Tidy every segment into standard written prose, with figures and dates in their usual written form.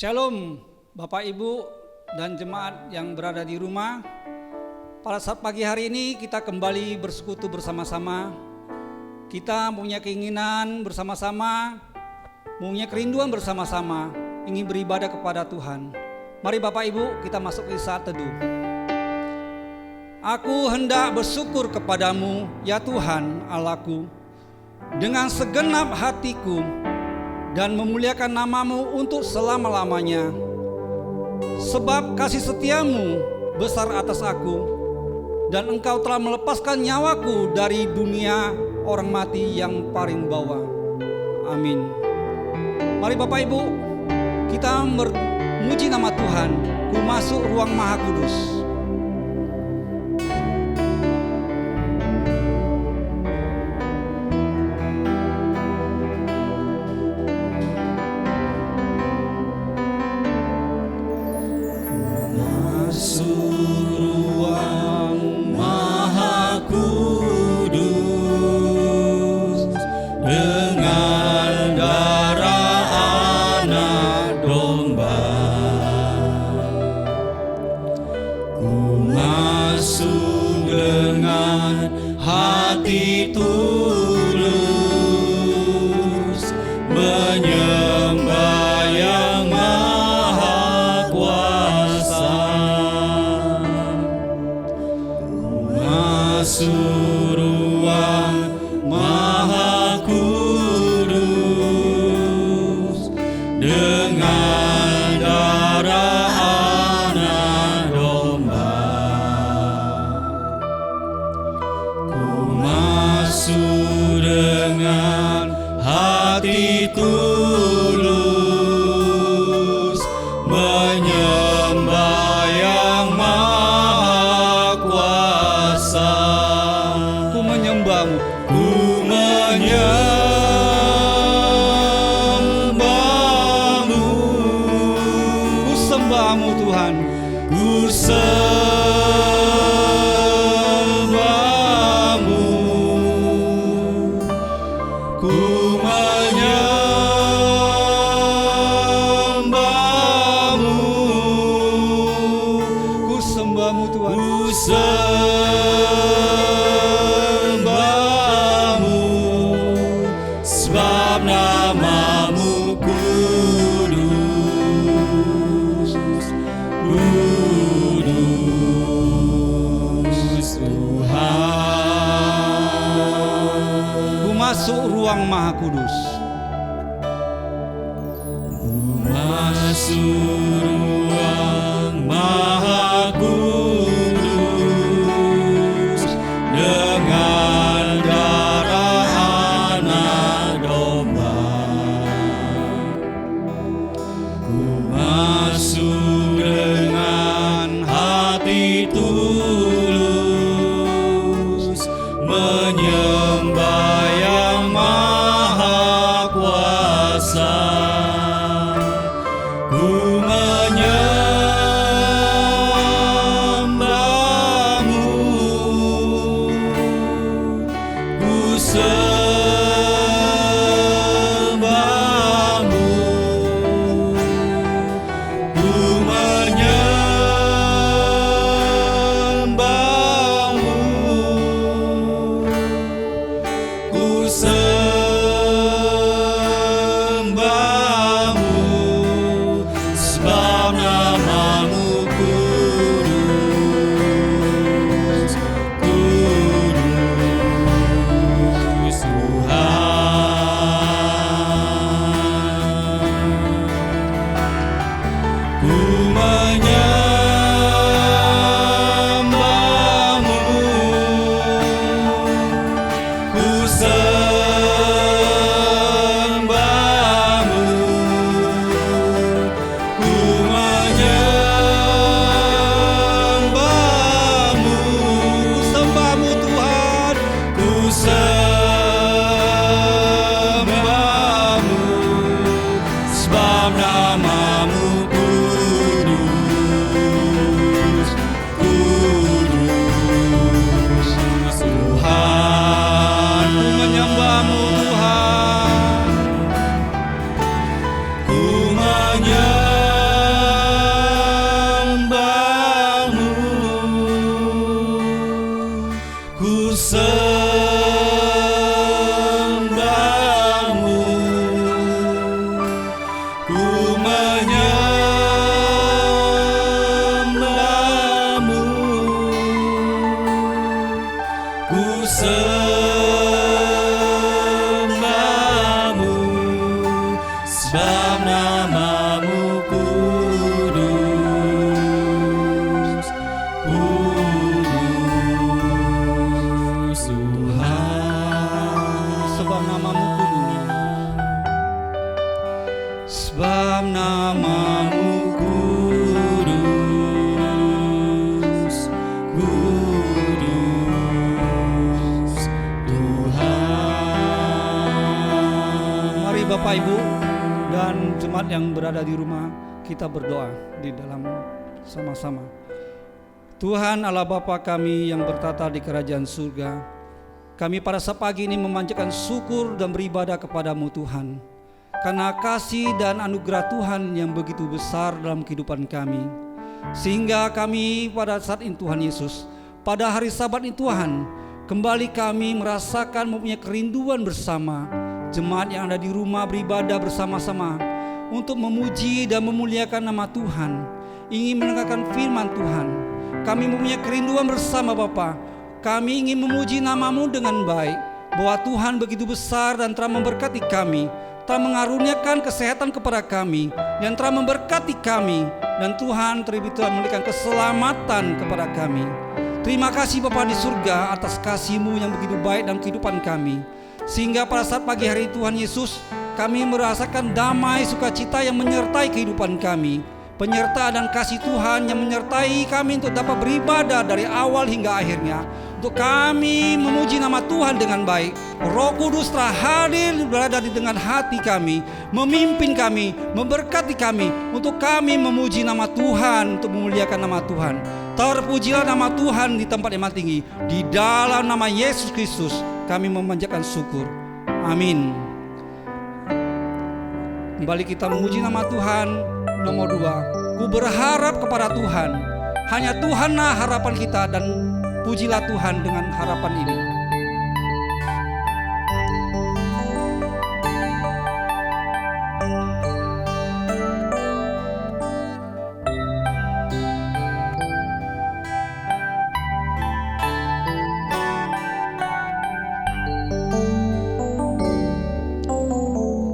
Shalom Bapak Ibu dan jemaat yang berada di rumah. Pada saat pagi hari ini kita kembali bersekutu bersama-sama. Kita punya keinginan bersama-sama, punya kerinduan bersama-sama, ingin beribadah kepada Tuhan. Mari Bapak Ibu kita masuk ke saat teduh. Aku hendak bersyukur kepadamu ya Tuhan Allahku dengan segenap hatiku dan memuliakan namamu untuk selama-lamanya. Sebab kasih setiamu besar atas aku, dan engkau telah melepaskan nyawaku dari dunia orang mati yang paling bawah. Amin. Mari Bapak Ibu, kita memuji nama Tuhan. Ku masuk ruang Maha Kudus. Masuk ruang Maha Kudus. Masuk ruang Maha Kudus dengan darah anak domba. Ku masuk dengan hati tulus menyembah Tuhan, ku menyembah namamu kudus, kudus Tuhan. Mari Bapak Ibu dan jemaat yang berada di rumah, kita berdoa di dalam sama-sama. Tuhan Allah Bapa kami yang bertata di kerajaan surga, kami pada saat pagi ini memanjatkan syukur dan beribadah kepadamu Tuhan, karena kasih dan anugerah Tuhan yang begitu besar dalam kehidupan kami. Sehingga kami pada saat ini Tuhan Yesus, pada hari Sabat ini Tuhan, kembali kami merasakan mempunyai kerinduan bersama jemaat yang ada di rumah beribadah bersama-sama untuk memuji dan memuliakan nama Tuhan, ingin mendengarkan firman Tuhan. Kami mempunyai kerinduan bersama Bapa. Kami ingin memuji nama-Mu dengan baik, bahwa Tuhan begitu besar dan telah memberkati kami, telah mengaruniakan kesehatan kepada kami, dan telah memberkati kami, dan Tuhan telah memberikan keselamatan kepada kami. Terima kasih Bapa di surga atas kasih-Mu yang begitu baik dalam kehidupan kami, sehingga pada saat pagi hari Tuhan Yesus, kami merasakan damai sukacita yang menyertai kehidupan kami, penyertaan dan kasih Tuhan yang menyertai kami untuk dapat beribadah dari awal hingga akhirnya, untuk kami memuji nama Tuhan dengan baik. Roh Kudus telah hadir berada di tengah hati kami, memimpin kami, memberkati kami, untuk kami memuji nama Tuhan, untuk memuliakan nama Tuhan. Terpujilah nama Tuhan di tempat yang tinggi. Di dalam nama Yesus Kristus kami memanjatkan syukur. Amin. Kembali kita memuji nama Tuhan. Nomor 2, ku berharap kepada Tuhan. Hanya Tuhanlah harapan kita, dan pujilah Tuhan dengan harapan ini.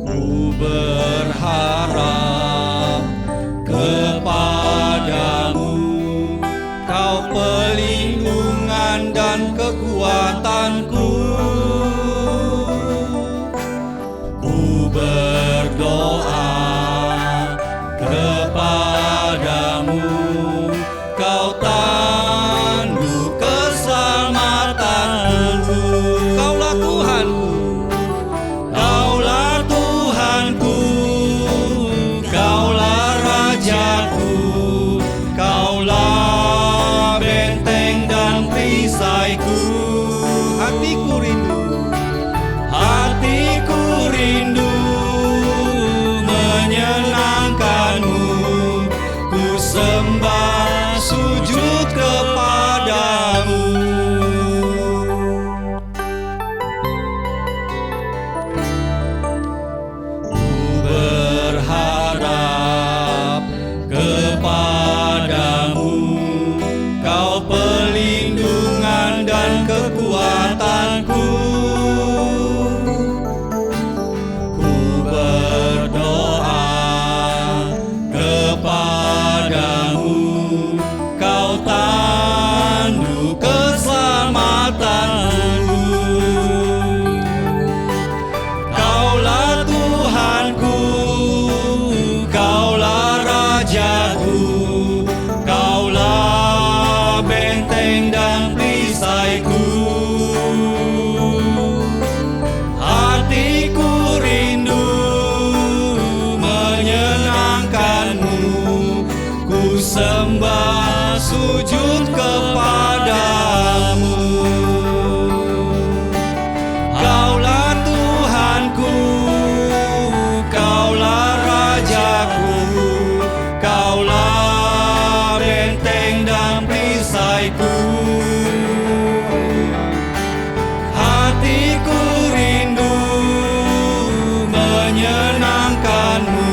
Ku berharap kepadamu, Kau pelindungan dan kekuatanku. Ku berdoa kepadamu, Kau tanduk keselamatanku. Kaulah Tuhanku, Kaulah Tuhanku, Kaulah Rajaku, Kaulah benteng dan perisaiku. hatiku rindu. Hatiku rindu menyenangkanmu, ku sembah sujud kepadamu. Ku berharap kepadamu, Kau pelindungan dan kekuatanku. Ku berdoa kepadamu, Kau tanduk keselamatanku. Kaulah Tuhanku, Kaulah Rajaku, Kaulah benteng dan perisaiku. Hatiku rindu menyenangkanmu, ku sembah sujud kepadamu. Kaulah Tuhanku, Kaulah Rajaku, Kaulah benteng dan perisaiku. Hatiku rindu menyenangkanmu,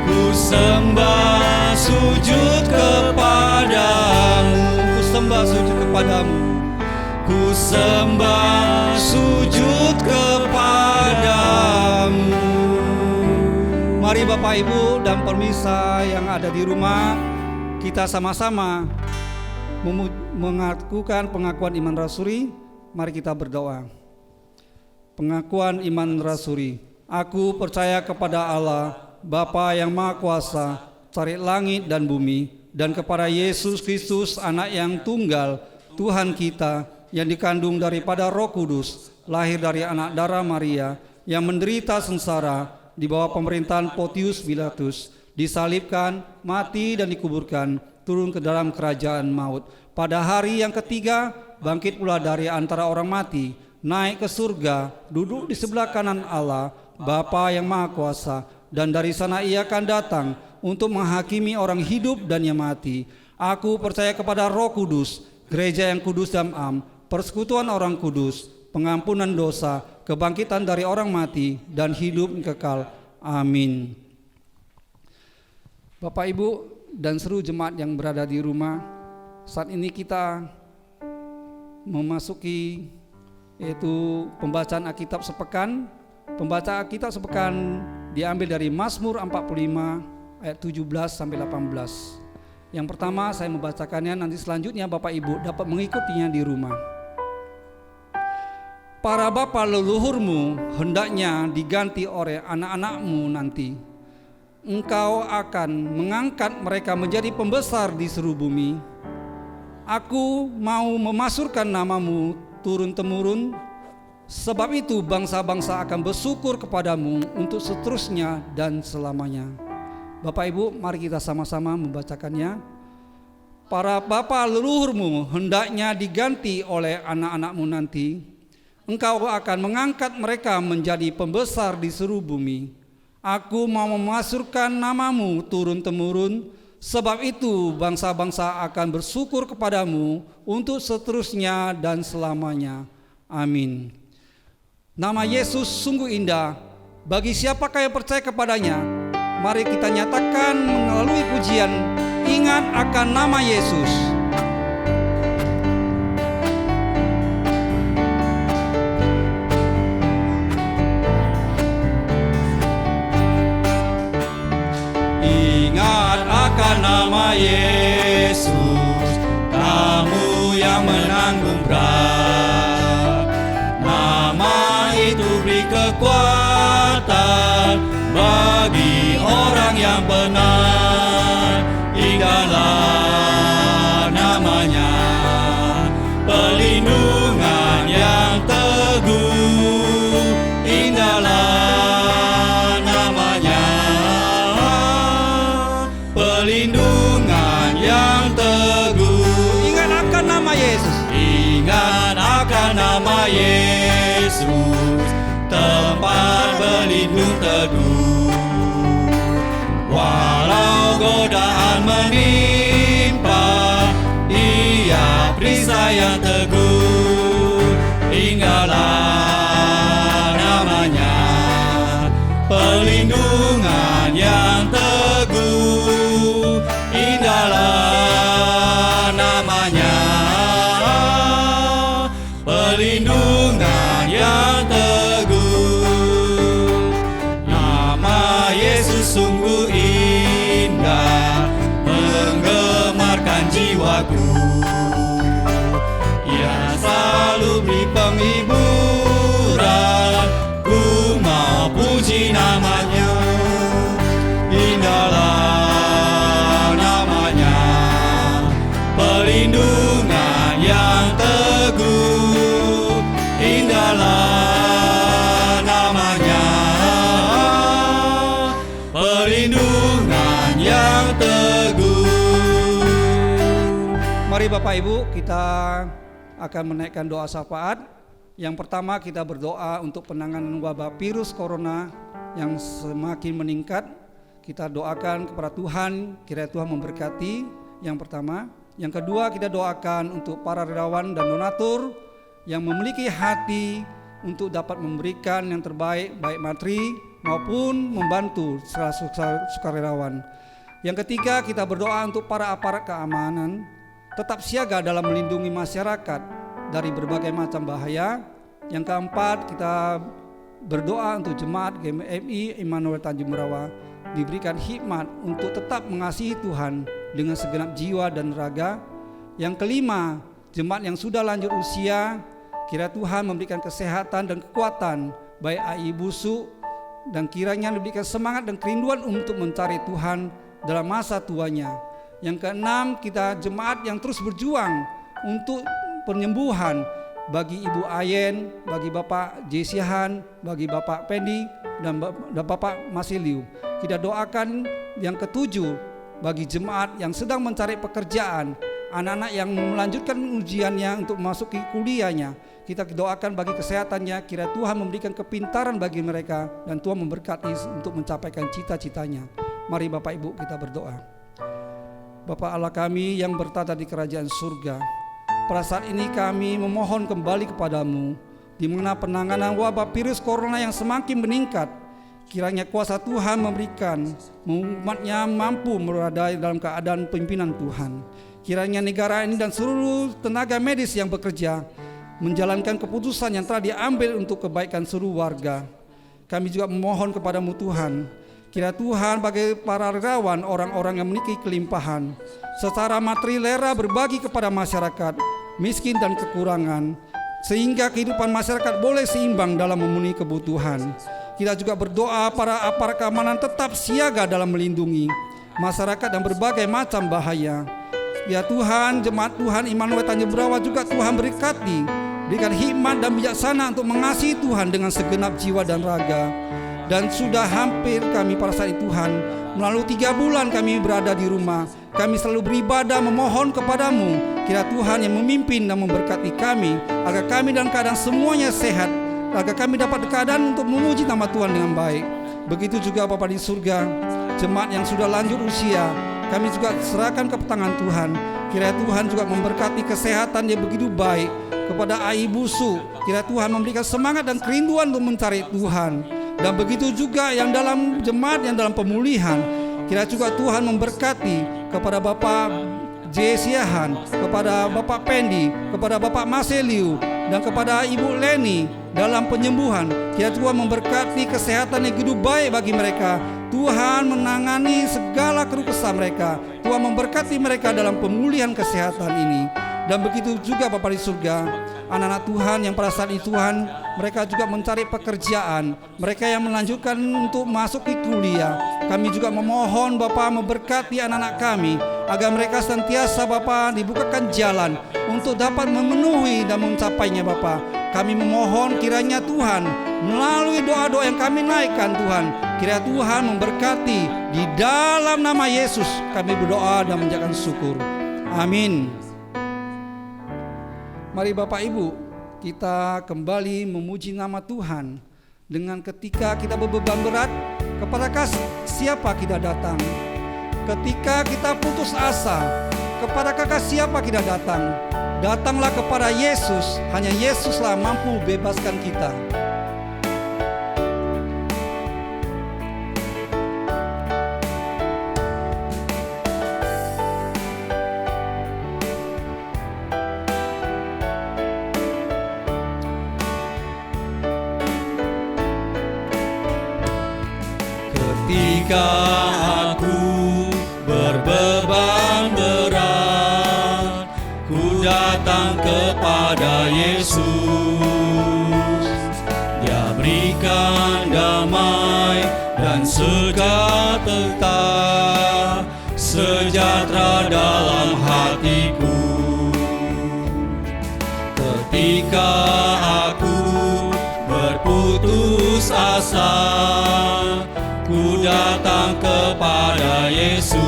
ku sembah sujud kepadamu. Ku sembah sujud kepadamu. Ku sembah sujud kepadamu. Mari Bapak Ibu dan pemirsa yang ada di rumah, kita sama-sama mengakukan pengakuan iman rasuli. Mari kita berdoa. Pengakuan iman rasuli. Aku percaya kepada Allah, Bapa yang Maha Kuasa, Cari langit dan bumi, dan kepada Yesus Kristus, Anak yang tunggal, Tuhan kita, yang dikandung daripada Roh Kudus, lahir dari anak darah Maria, yang menderita sengsara di bawah pemerintahan Pontius Pilatus, disalibkan, mati dan dikuburkan, turun ke dalam kerajaan maut. Pada hari yang ketiga, bangkit pula dari antara orang mati, naik ke surga, duduk di sebelah kanan Allah, Bapa yang Maha Kuasa, dan dari sana ia akan datang untuk menghakimi orang hidup dan yang mati. Aku percaya kepada Roh Kudus, gereja yang kudus dan am, persekutuan orang kudus, pengampunan dosa, kebangkitan dari orang mati, dan hidup kekal. Amin. Bapak, Ibu, dan seluruh jemaat yang berada di rumah, saat ini kita memasuki yaitu pembacaan Alkitab sepekan. Pembacaan Alkitab sepekan diambil dari Mazmur 45 ayat 17 sampai 18. Yang pertama saya membacakannya, nanti selanjutnya Bapak Ibu dapat mengikutinya di rumah. Para bapa leluhurmu hendaknya diganti oleh anak-anakmu nanti. Engkau akan mengangkat mereka menjadi pembesar di seluruh bumi. Aku mau memasurkan namamu turun-temurun, sebab itu bangsa-bangsa akan bersyukur kepadamu untuk seterusnya dan selamanya. Bapak Ibu, mari kita sama-sama membacakannya. Para bapa leluhurmu hendaknya diganti oleh anak-anakmu nanti. Engkau akan mengangkat mereka menjadi pembesar di seluruh bumi. Aku mau memasurkan namamu turun-temurun, sebab itu bangsa-bangsa akan bersyukur kepadamu untuk seterusnya dan selamanya. Amin. Nama Yesus sungguh indah. Bagi siapakah yang percaya kepadanya, mari kita nyatakan melalui pujian, ingat akan nama Yesus. Ingat akan nama Yesus, kamu yang menanggung berat. Nama itu beri kekuatan bagi orang yang benar. Indahlah namanya, perlindungan yang teguh. Indahlah namanya, perlindungan yang teguh. Ingat akan nama Yesus. Ingat akan nama Yesus, tempat berlindung teduh. Walau godaan menimpa, Ia perisai yang teguh. Ingatlah namanya, perlindungan yang teguh. Indahlah namanya, perlindungan yang teguh. Nama Yesus sungguh indah, menggemarkan jiwaku. Ia selalu beri penghiburan, ku mau puji namanya. Indahlah namanya, perlindungan yang teguh. Indahlah namanya, perlindungan yang teguh. Mari Bapak Ibu, kita akan menaikkan doa syafaat. Yang pertama kita berdoa untuk penanganan wabah virus corona yang semakin meningkat. Kita doakan kepada Tuhan, kiranya Tuhan memberkati. Yang pertama. Yang kedua, kita doakan untuk para relawan dan donatur yang memiliki hati untuk dapat memberikan yang terbaik, baik materi maupun membantu secara sukarelawan. Yang ketiga, kita berdoa untuk para aparat keamanan tetap siaga dalam melindungi masyarakat dari berbagai macam bahaya. Yang keempat, kita berdoa untuk jemaat GMI Immanuel Tanjung Merawa diberikan hikmat untuk tetap mengasihi Tuhan dengan segenap jiwa dan raga. Yang kelima, jemaat yang sudah lanjut usia, kiranya Tuhan memberikan kesehatan dan kekuatan baik AI busuk dan kiranya diberikan semangat dan kerinduan untuk mencari Tuhan dalam masa tuanya. Yang keenam, kita jemaat yang terus berjuang untuk penyembuhan bagi Ibu Ayen, bagi Bapak Jesihan, bagi Bapak Pendi dan Bapak Masiliu. Kita doakan yang ketujuh, bagi jemaat yang sedang mencari pekerjaan, anak-anak yang melanjutkan ujiannya untuk memasuki kuliahnya. Kita doakan bagi kesehatannya, kira Tuhan memberikan kepintaran bagi mereka dan Tuhan memberkati untuk mencapaikan cita-citanya. Mari Bapak Ibu kita berdoa. Bapa Allah kami yang bertata di kerajaan surga, pada saat ini kami memohon kembali kepadamu, di mana penanganan wabah virus corona yang semakin meningkat, kiranya kuasa Tuhan memberikan umatnya mampu berada dalam keadaan pimpinan Tuhan. Kiranya negara ini dan seluruh tenaga medis yang bekerja menjalankan keputusan yang telah diambil untuk kebaikan seluruh warga. Kami juga memohon kepadamu Tuhan, kira Tuhan bagi para relawan, orang-orang yang memiliki kelimpahan, secara materi lera berbagi kepada masyarakat miskin dan kekurangan, sehingga kehidupan masyarakat boleh seimbang dalam memenuhi kebutuhan. Kita juga berdoa para aparat keamanan tetap siaga dalam melindungi masyarakat dan berbagai macam bahaya. Ya Tuhan, jemaat Tuhan Immanuel Tanjung Berawat juga Tuhan berkati, berikan hikmat dan bijaksana untuk mengasihi Tuhan dengan segenap jiwa dan raga. Dan sudah hampir kami pada saat itu Tuhan, melalui 3 bulan kami berada di rumah, kami selalu beribadah memohon kepadamu, kira Tuhan yang memimpin dan memberkati kami, agar kami dalam keadaan semuanya sehat, agar kami dapat keadaan untuk memuji nama Tuhan dengan baik. Begitu juga Bapa di surga, jemaat yang sudah lanjut usia, kami juga serahkan ke tangan Tuhan. Kira Tuhan juga memberkati kesehatan yang begitu baik kepada Ibu Su. Kira Tuhan memberikan semangat dan kerinduan untuk mencari Tuhan. Dan begitu juga yang dalam jemaat yang dalam pemulihan, kira juga Tuhan memberkati kepada Bapak Jesiahan, kepada Bapak Pendi, kepada Bapak Masiliu, dan kepada Ibu Leni dalam penyembuhan. Kira Tuhan memberkati kesehatan yang begitu baik bagi mereka. Tuhan menangani segala keluh kesah mereka. Tuhan memberkati mereka dalam pemulihan kesehatan ini. Dan begitu juga Bapa di surga, anak-anak Tuhan yang pada saat itu Tuhan, mereka juga mencari pekerjaan, mereka yang melanjutkan untuk masuk ke kuliah. Kami juga memohon Bapa memberkati anak-anak kami, agar mereka senantiasa Bapa dibukakan jalan untuk dapat memenuhi dan mencapainya Bapa. Kami memohon kiranya Tuhan, melalui doa-doa yang kami naikkan Tuhan, kiranya Tuhan memberkati. Di dalam nama Yesus kami berdoa dan mengucapkan syukur. Amin. Mari Bapak Ibu, kita kembali memuji nama Tuhan dengan ketika kita berbeban berat, kepadakah siapa kita datang? Ketika kita putus asa, kepadakah siapa kita datang? Datanglah kepada Yesus, hanya Yesuslah mampu bebaskan kita. Ketika aku berbeban berat, ku datang kepada Yesus. Dia berikan damai dan sejahtera, sejahtera dalam hatiku. Ketika aku berputus asa, ku datang kepada Yesus.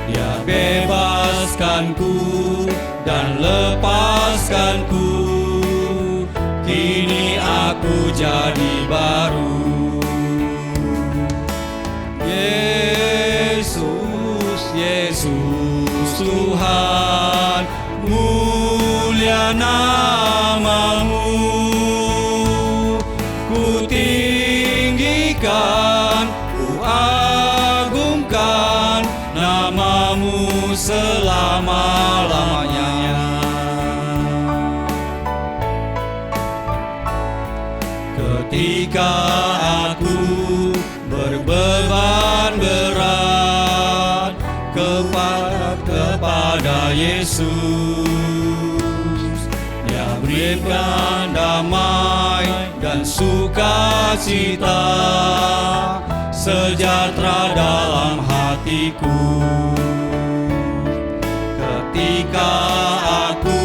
Dia bebaskanku dan lepaskanku. Kini aku jadi baru. Yesus, Yesus Tuhan, mulia namamu. Ku tinggikan, ku agungkan namamu selama-lamanya. Ketika aku berbeban berat, kepada Yesus, Dia berikan damai dan dan sukacita, sejahtera dalam hatiku. Ketika aku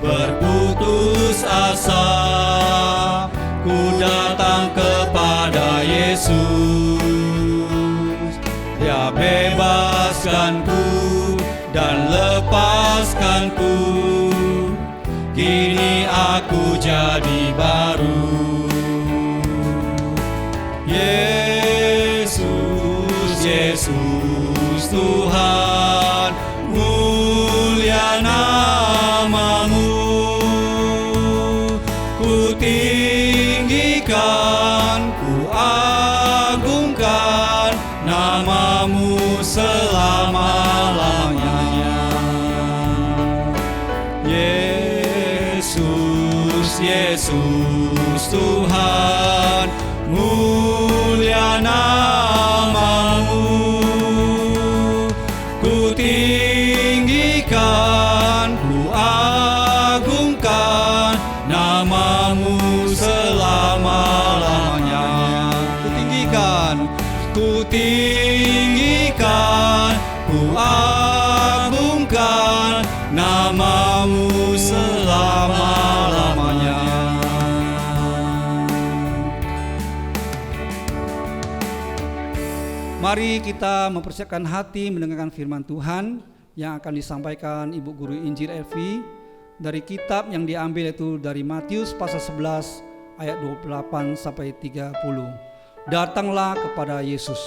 berputus asa, ku datang kepada Yesus. Dia bebaskanku dan lepaskanku. Kini aku jadi baru. Yesus, Yesus Tuhan, mulia namamu. Ku tinggikan, ku agungkan namamu selama-lamanya. Yesus, Yesus Tuhan, mulia namamu. Ku tinggikan, ku agungkan namamu selama-lamanya. Ku tinggikan, ku tinggikan, ku agungkan namamu selama-lamanya. Mari kita mempersiapkan hati mendengarkan firman Tuhan yang akan disampaikan Ibu Guru Injil Elvi dari kitab yang diambil yaitu dari Matius pasal 11 ayat 28 sampai 30. Datanglah kepada Yesus.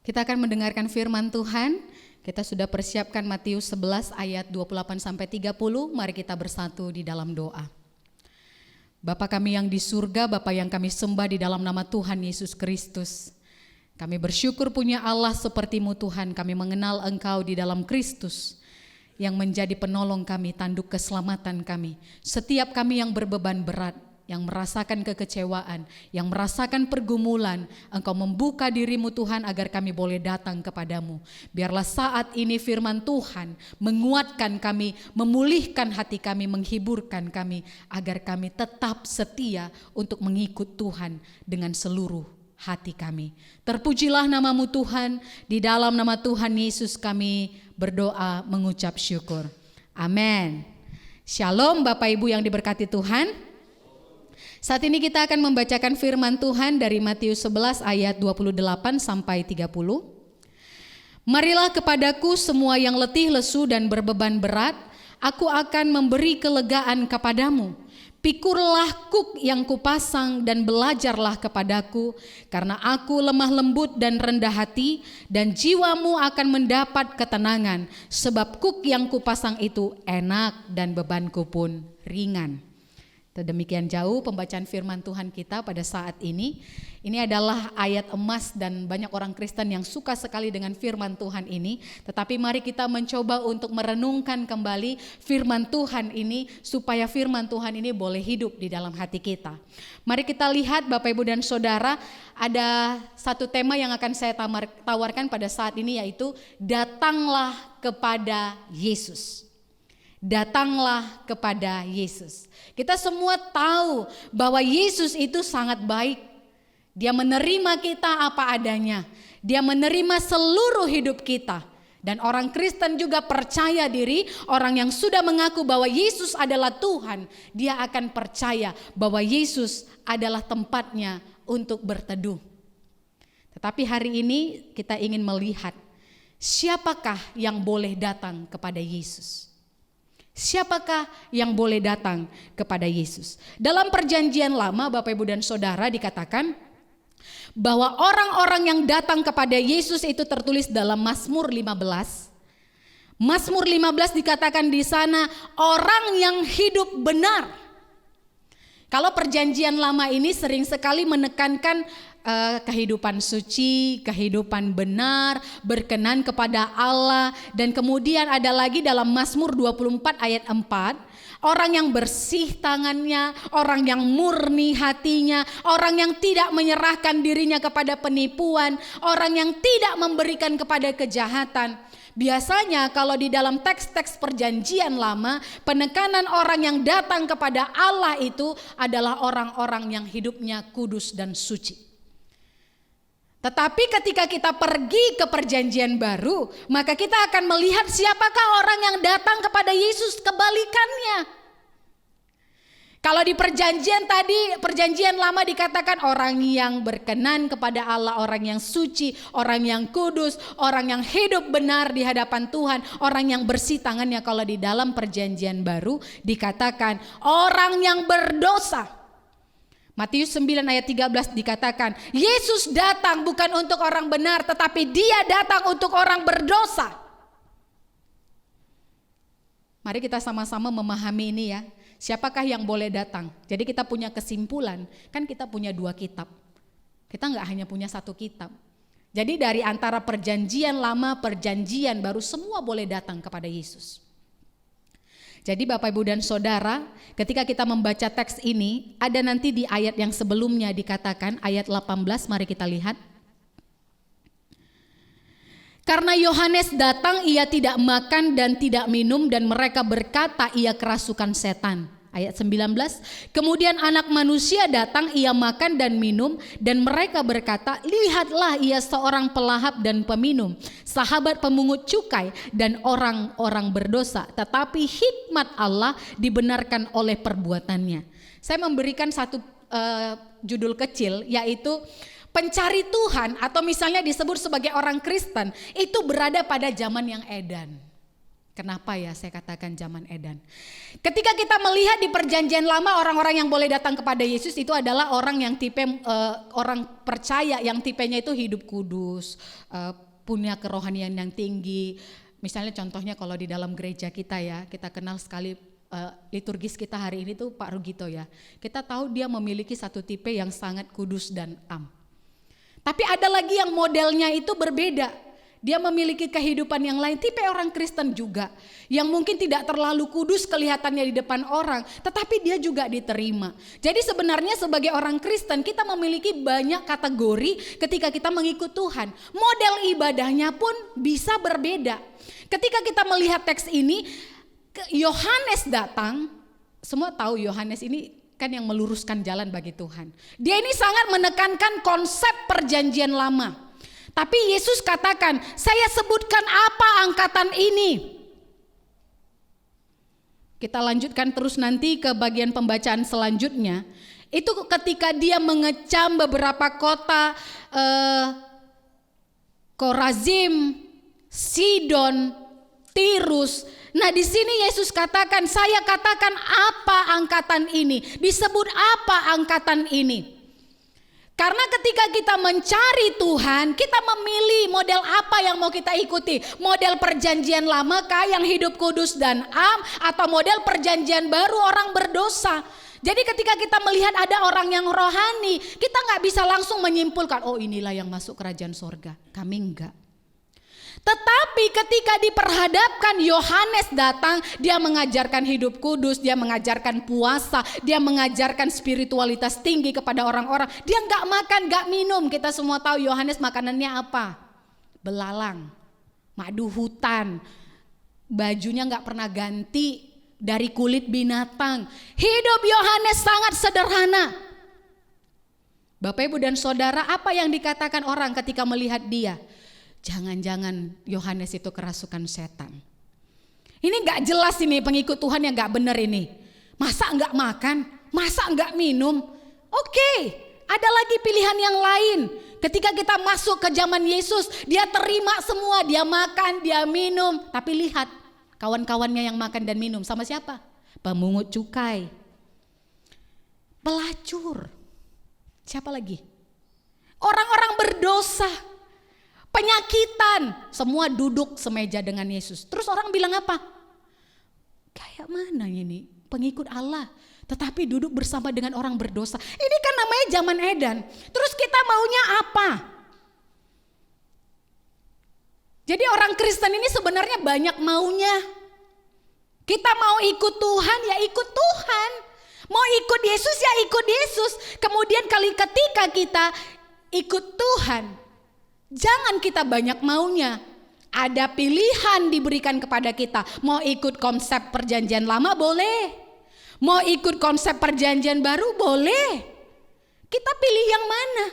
Kita akan mendengarkan firman Tuhan. Kita sudah persiapkan Matius 11 ayat 28 sampai 30. Mari kita bersatu di dalam doa. Bapa kami yang di surga, Bapa yang kami sembah di dalam nama Tuhan Yesus Kristus. Kami bersyukur punya Allah seperti-Mu Tuhan. Kami mengenal Engkau di dalam Kristus yang menjadi penolong kami, tanduk keselamatan kami. Setiap kami yang berbeban berat, yang merasakan kekecewaan, yang merasakan pergumulan, Engkau membuka diri-Mu Tuhan agar kami boleh datang kepadamu. Biarlah saat ini firman Tuhan menguatkan kami, memulihkan hati kami, menghiburkan kami, agar kami tetap setia untuk mengikut Tuhan dengan seluruh hati kami. Terpujilah nama-Mu Tuhan, di dalam nama Tuhan Yesus kami berdoa mengucap syukur. Amin. Shalom Bapak Ibu yang diberkati Tuhan. Saat ini kita akan membacakan firman Tuhan dari Matius 11 ayat 28 sampai 30. Marilah kepadaku semua yang letih lesu dan berbeban berat, aku akan memberi kelegaan kepadamu. Pikullah kuk yang kupasang dan belajarlah kepadaku, karena aku lemah lembut dan rendah hati, dan jiwamu akan mendapat ketenangan, sebab kuk yang kupasang itu enak dan bebanku pun ringan. Demikian jauh pembacaan firman Tuhan kita pada saat ini. Ini adalah ayat emas dan banyak orang Kristen yang suka sekali dengan firman Tuhan ini. Tetapi mari kita mencoba untuk merenungkan kembali firman Tuhan ini supaya firman Tuhan ini boleh hidup di dalam hati kita. Mari kita lihat Bapak Ibu dan Saudara, ada satu tema yang akan saya tawarkan pada saat ini, yaitu datanglah kepada Yesus. Datanglah kepada Yesus. Kita semua tahu bahwa Yesus itu sangat baik. Dia menerima kita apa adanya. Dia menerima seluruh hidup kita. Dan orang Kristen juga percaya diri, orang yang sudah mengaku bahwa Yesus adalah Tuhan, dia akan percaya bahwa Yesus adalah tempatnya untuk berteduh. Tetapi hari ini kita ingin melihat siapakah yang boleh datang kepada Yesus. Siapakah yang boleh datang kepada Yesus? Dalam perjanjian lama Bapak Ibu dan Saudara dikatakan bahwa orang-orang yang datang kepada Yesus itu tertulis dalam Mazmur 15. Mazmur 15 dikatakan di sana orang yang hidup benar. Kalau perjanjian lama ini sering sekali menekankan kehidupan suci, kehidupan benar, berkenan kepada Allah. Dan kemudian ada lagi dalam Mazmur 24 ayat 4, orang yang bersih tangannya, orang yang murni hatinya, orang yang tidak menyerahkan dirinya kepada penipuan, orang yang tidak memberikan kepada kejahatan. Biasanya kalau di dalam teks-teks perjanjian lama, penekanan orang yang datang kepada Allah itu adalah orang-orang yang hidupnya kudus dan suci. Tetapi ketika kita pergi ke perjanjian baru, maka kita akan melihat siapakah orang yang datang kepada Yesus, kebalikannya. Kalau di perjanjian lama dikatakan orang yang berkenan kepada Allah, orang yang suci, orang yang kudus, orang yang hidup benar di hadapan Tuhan, orang yang bersih tangannya. Kalau di dalam perjanjian baru dikatakan orang yang berdosa. Matius 9 ayat 13 dikatakan, Yesus datang bukan untuk orang benar, tetapi dia datang untuk orang berdosa. Mari kita sama-sama memahami ini ya. Siapakah yang boleh datang? Jadi kita punya kesimpulan, kan kita punya 2 kitab. Kita nggak hanya punya 1 kitab. Jadi dari antara perjanjian lama, perjanjian baru, semua boleh datang kepada Yesus. Jadi Bapak Ibu dan Saudara, ketika kita membaca teks ini, ada nanti di ayat yang sebelumnya dikatakan, ayat 18, mari kita lihat. Karena Yohanes datang, ia tidak makan dan tidak minum, dan mereka berkata ia kerasukan setan. Ayat 19, kemudian anak manusia datang, ia makan dan minum, dan mereka berkata, lihatlah ia seorang pelahap dan peminum, sahabat pemungut cukai dan orang-orang berdosa, tetapi hikmat Allah dibenarkan oleh perbuatannya. Saya memberikan satu judul kecil, yaitu pencari Tuhan, atau misalnya disebut sebagai orang Kristen, itu berada pada zaman yang edan. Kenapa ya saya katakan zaman edan? Ketika kita melihat di perjanjian lama, orang-orang yang boleh datang kepada Yesus itu adalah orang yang tipe orang percaya, yang tipenya itu hidup kudus, punya kerohanian yang tinggi. Misalnya contohnya kalau di dalam gereja kita ya, kita kenal sekali liturgis kita hari ini tuh Pak Rugito ya. Kita tahu dia memiliki satu tipe yang sangat kudus dan am. Tapi ada lagi yang modelnya itu berbeda. Dia memiliki kehidupan yang lain, tipe orang Kristen juga, yang mungkin tidak terlalu kudus kelihatannya di depan orang, tetapi dia juga diterima. Jadi sebenarnya sebagai orang Kristen kita memiliki banyak kategori ketika kita mengikut Tuhan. Model ibadahnya pun bisa berbeda. Ketika kita melihat teks ini, Yohanes datang, semua tahu Yohanes ini kan yang meluruskan jalan bagi Tuhan. Dia ini sangat menekankan konsep perjanjian lama. Tapi Yesus katakan, saya sebutkan apa angkatan ini. Kita lanjutkan terus nanti ke bagian pembacaan selanjutnya. Itu ketika dia mengecam beberapa kota, Korazim, Sidon, Tirus. Nah di sini Yesus katakan, saya katakan apa angkatan ini, disebut apa angkatan ini. Karena ketika kita mencari Tuhan, kita memilih model apa yang mau kita ikuti. Model perjanjian lama kah yang hidup kudus dan am, atau model perjanjian baru orang berdosa. Jadi ketika kita melihat ada orang yang rohani, kita gak bisa langsung menyimpulkan, oh inilah yang masuk kerajaan sorga. Kami enggak. Tetapi ketika diperhadapkan Yohanes datang, dia mengajarkan hidup kudus, dia mengajarkan puasa, dia mengajarkan spiritualitas tinggi kepada orang-orang. Dia gak makan, gak minum. Kita semua tahu Yohanes makanannya apa? Belalang, madu hutan, bajunya gak pernah ganti dari kulit binatang. Hidup Yohanes sangat sederhana. Bapak Ibu dan Saudara, apa yang dikatakan orang ketika melihat dia? Jangan-jangan Yohanes itu kerasukan setan. Ini gak jelas ini pengikut Tuhan yang gak benar ini. Masa gak makan? Masa gak minum? Oke, ada lagi pilihan yang lain. Ketika kita masuk ke zaman Yesus, dia terima semua. Dia makan, dia minum. Tapi lihat kawan-kawannya yang makan dan minum sama siapa? Pemungut cukai, pelacur. Siapa lagi? Orang-orang berdosa, penyakitan, semua duduk semeja dengan Yesus. Terus orang bilang apa? Kayak mana ini pengikut Allah, tetapi duduk bersama dengan orang berdosa. Ini kan namanya zaman edan. Terus kita maunya apa? Jadi orang Kristen ini sebenarnya banyak maunya. Kita mau ikut Tuhan ya ikut Tuhan. Mau ikut Yesus ya ikut Yesus. Kemudian ketika kita ikut Tuhan, jangan kita banyak maunya. Ada pilihan diberikan kepada kita. Mau ikut konsep perjanjian lama boleh. Mau ikut konsep perjanjian baru boleh. Kita pilih yang mana?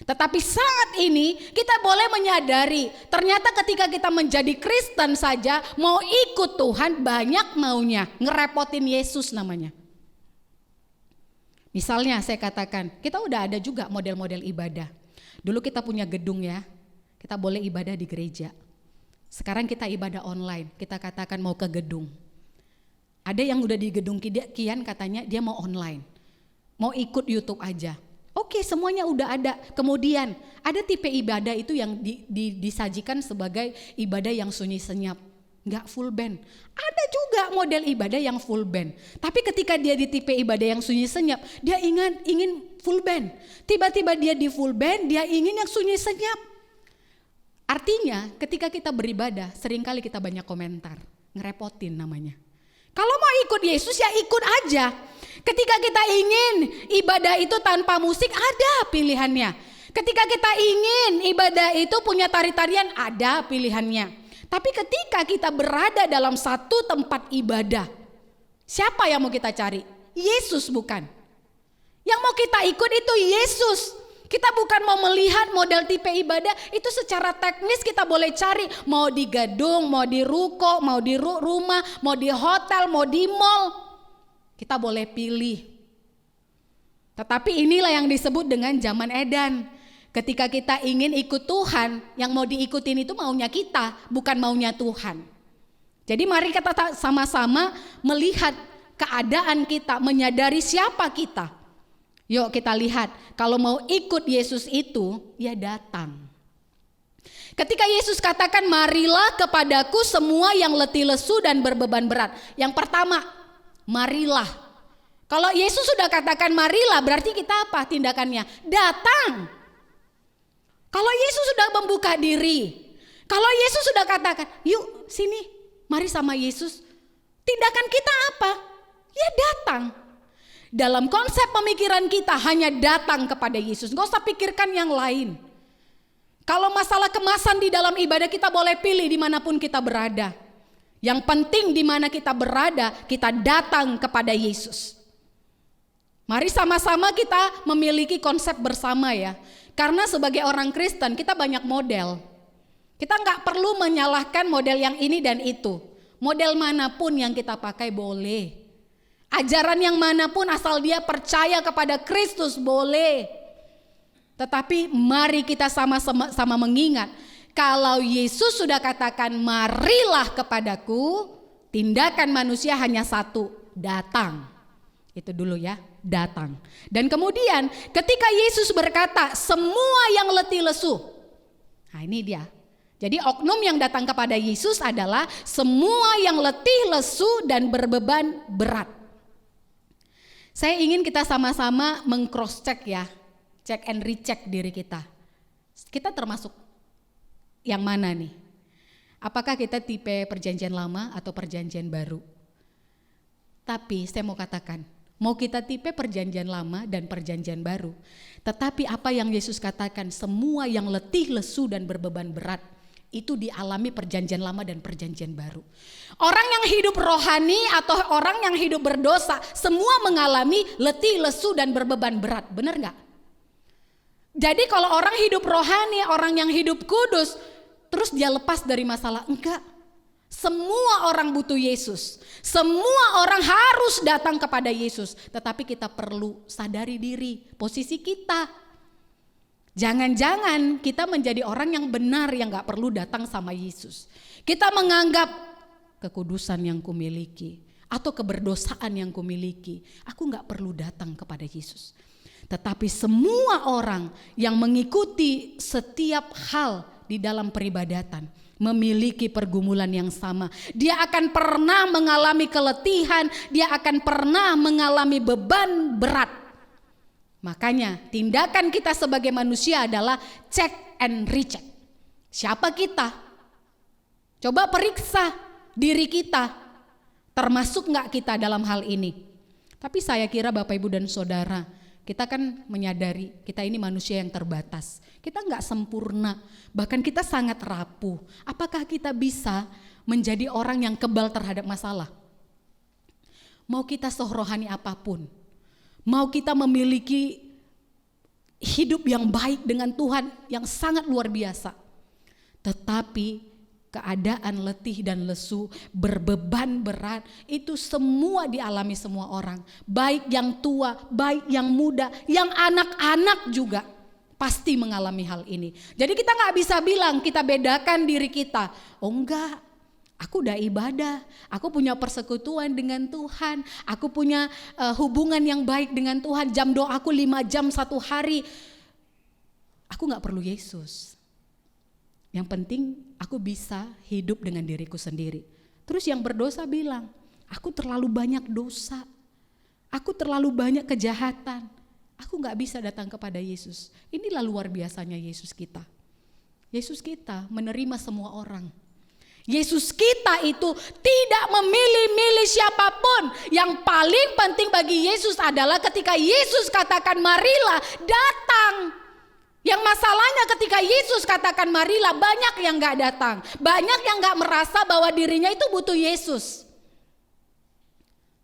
Tetapi saat ini kita boleh menyadari ternyata ketika kita menjadi Kristen saja mau ikut Tuhan banyak maunya. Ngerepotin Yesus namanya. Misalnya saya katakan kita udah ada juga model-model ibadah. Dulu kita punya gedung ya. Kita boleh ibadah di gereja. Sekarang kita ibadah online, kita katakan mau ke gedung. Ada yang udah di gedung kian katanya dia mau online. Mau ikut YouTube aja. Oke, semuanya udah ada. Kemudian ada tipe ibadah itu yang disajikan sebagai ibadah yang sunyi senyap. Enggak full band. Ada juga model ibadah yang full band. Tapi ketika dia di tipe ibadah yang sunyi senyap, dia ingin full band. Tiba-tiba dia di full band, dia ingin yang sunyi senyap. Artinya ketika kita beribadah seringkali kita banyak komentar, ngerepotin namanya. Kalau mau ikut Yesus ya ikut aja. Ketika kita ingin ibadah itu tanpa musik ada pilihannya. Ketika kita ingin ibadah itu punya tari-tarian ada pilihannya. Tapi ketika kita berada dalam satu tempat ibadah, siapa yang mau kita cari? Yesus bukan. Yang mau kita ikut itu Yesus. Kita bukan mau melihat model tipe ibadah itu secara teknis kita boleh cari. Mau di gedung, mau di ruko, mau di rumah, mau di hotel, mau di mall. Kita boleh pilih. Tetapi inilah yang disebut dengan zaman edan. Ketika kita ingin ikut Tuhan, yang mau diikutin itu maunya kita, bukan maunya Tuhan. Jadi mari kita sama-sama melihat keadaan kita, menyadari siapa kita. Yuk kita lihat, kalau mau ikut Yesus itu, ya datang. Ketika Yesus katakan, marilah kepadaku semua yang letih lesu dan berbeban berat. Yang pertama, marilah. Kalau Yesus sudah katakan marilah, berarti kita apa tindakannya? Datang. Kalau Yesus sudah membuka diri, kalau Yesus sudah katakan, yuk sini, mari sama Yesus. Tindakan kita apa? Ya datang. Dalam konsep pemikiran kita hanya datang kepada Yesus. Gak usah pikirkan yang lain. Kalau masalah kemasan di dalam ibadah kita boleh pilih dimanapun kita berada. Yang penting di mana kita berada, kita datang kepada Yesus. Mari sama-sama kita memiliki konsep bersama ya. Karena sebagai orang Kristen kita banyak model. Kita gak perlu menyalahkan model yang ini dan itu. Model manapun yang kita pakai boleh. Ajaran yang manapun asal dia percaya kepada Kristus boleh. Tetapi mari kita sama-sama mengingat. Kalau Yesus sudah katakan marilah kepadaku, tindakan manusia hanya satu, datang. Itu dulu ya, datang. Dan kemudian ketika Yesus berkata semua yang letih lesu. Nah ini dia. Jadi oknum yang datang kepada Yesus adalah semua yang letih lesu dan berbeban berat. Saya ingin kita sama-sama meng-cross check ya, check and recheck diri kita. Kita termasuk yang mana nih? Apakah kita tipe perjanjian lama atau perjanjian baru? Tapi saya mau katakan, mau kita tipe perjanjian lama dan perjanjian baru. Tetapi apa yang Yesus katakan, semua yang letih, lesu dan berbeban berat, itu dialami perjanjian lama dan perjanjian baru. Orang yang hidup rohani atau orang yang hidup berdosa semua mengalami letih, lesu dan berbeban berat. Benar gak? Jadi kalau orang hidup rohani, orang yang hidup kudus, terus dia lepas dari masalah? Enggak. Semua orang butuh Yesus. Semua orang harus datang kepada Yesus. Tetapi kita perlu sadari diri, posisi kita. Jangan-jangan kita menjadi orang yang benar yang gak perlu datang sama Yesus. Kita menganggap kekudusan yang kumiliki atau keberdosaan yang kumiliki, aku gak perlu datang kepada Yesus. Tetapi semua orang yang mengikuti setiap hal di dalam peribadatan memiliki pergumulan yang sama. Dia akan pernah mengalami keletihan, dia akan pernah mengalami beban berat. Makanya tindakan kita sebagai manusia adalah check and recheck. Siapa kita? Coba periksa diri kita. Termasuk gak kita dalam hal ini? Tapi saya kira Bapak Ibu dan Saudara, Kita kan menyadari kita ini manusia yang terbatas. Kita nggak sempurna, bahkan kita sangat rapuh. Apakah kita bisa menjadi orang yang kebal terhadap masalah? Mau kita serohani apapun, mau kita memiliki hidup yang baik dengan Tuhan yang sangat luar biasa, tetapi keadaan letih dan lesu, berbeban berat, itu semua dialami semua orang. Baik yang tua, baik yang muda, yang anak-anak juga pasti mengalami hal ini. Jadi kita gak bisa bilang kita bedakan diri kita. Oh enggak, aku udah ibadah, aku punya persekutuan dengan Tuhan, aku punya hubungan yang baik dengan Tuhan, jam doaku 5 jam satu hari. Aku gak perlu Yesus. Yang penting aku bisa hidup dengan diriku sendiri. Terus yang berdosa bilang, aku terlalu banyak dosa, aku terlalu banyak kejahatan, aku gak bisa datang kepada Yesus. Inilah luar biasanya Yesus kita. Yesus kita menerima semua orang. Yesus kita itu tidak memilih-milih siapapun. Yang paling penting bagi Yesus adalah ketika Yesus katakan marilah, datang. Yang masalahnya ketika Yesus katakan marilah, banyak yang gak datang. Banyak yang gak merasa bahwa dirinya itu butuh Yesus.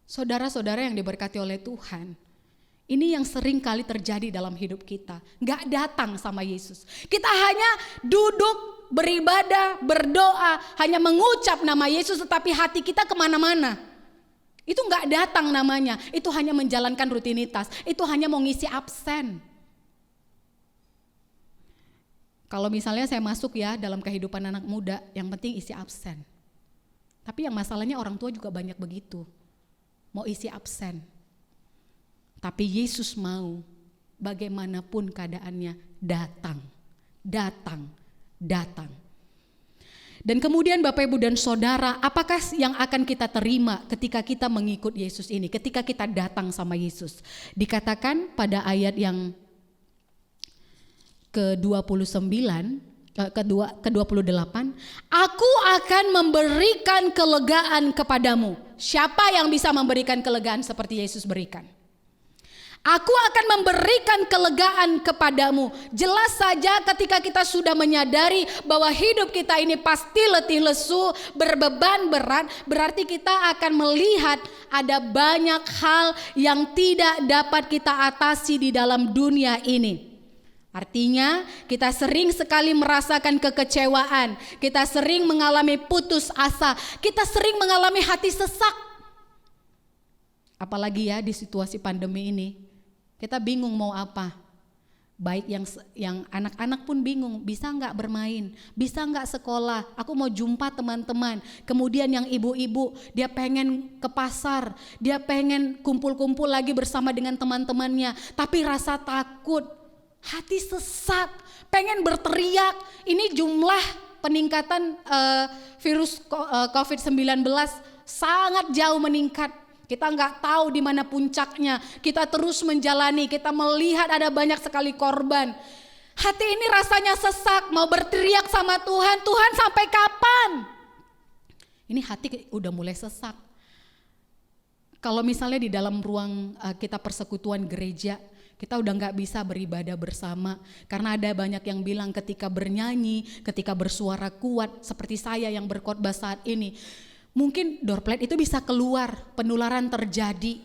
Saudara-saudara yang diberkati oleh Tuhan, ini yang sering kali terjadi dalam hidup kita. Gak datang sama Yesus. Kita hanya duduk, beribadah, berdoa, hanya mengucap nama Yesus, tetapi hati kita kemana-mana. Itu gak datang namanya, itu hanya menjalankan rutinitas, itu hanya mau ngisi absen. Kalau misalnya saya masuk ya dalam kehidupan anak muda, yang penting isi absen. Tapi yang masalahnya orang tua juga banyak begitu, mau isi absen. Tapi Yesus mau bagaimanapun keadaannya datang, datang, datang. Dan kemudian Bapak Ibu dan Saudara, apakah yang akan kita terima ketika kita mengikut Yesus ini, ketika kita datang sama Yesus? Dikatakan pada ayat yang ke-29, ke-28, aku akan memberikan kelegaan kepadamu. Siapa yang bisa memberikan kelegaan seperti Yesus berikan? Aku akan memberikan kelegaan kepadamu. Jelas saja ketika kita sudah menyadari bahwa hidup kita ini pasti letih lesu, berbeban berat, berarti kita akan melihat ada banyak hal yang tidak dapat kita atasi di dalam dunia ini. Artinya kita sering sekali merasakan kekecewaan, kita sering mengalami putus asa, kita sering mengalami hati sesak. Apalagi ya di situasi pandemi ini, kita bingung mau apa. Baik yang anak-anak pun bingung, bisa nggak bermain, bisa nggak sekolah, aku mau jumpa teman-teman. Kemudian yang ibu-ibu, dia pengen ke pasar, dia pengen kumpul-kumpul lagi bersama dengan teman-temannya, tapi rasa takut, hati sesak, pengen berteriak. Ini jumlah peningkatan virus COVID-19 sangat jauh meningkat. Kita nggak tahu di mana puncaknya. Kita terus menjalani, kita melihat ada banyak sekali korban. Hati ini rasanya sesak, mau berteriak sama Tuhan, Tuhan sampai kapan? Ini hati udah mulai sesak. Kalau misalnya di dalam ruang kita persekutuan gereja, kita udah gak bisa beribadah bersama. Karena ada banyak yang bilang ketika bernyanyi, ketika bersuara kuat seperti saya yang berkhotbah saat ini, mungkin door plate itu bisa keluar, penularan terjadi.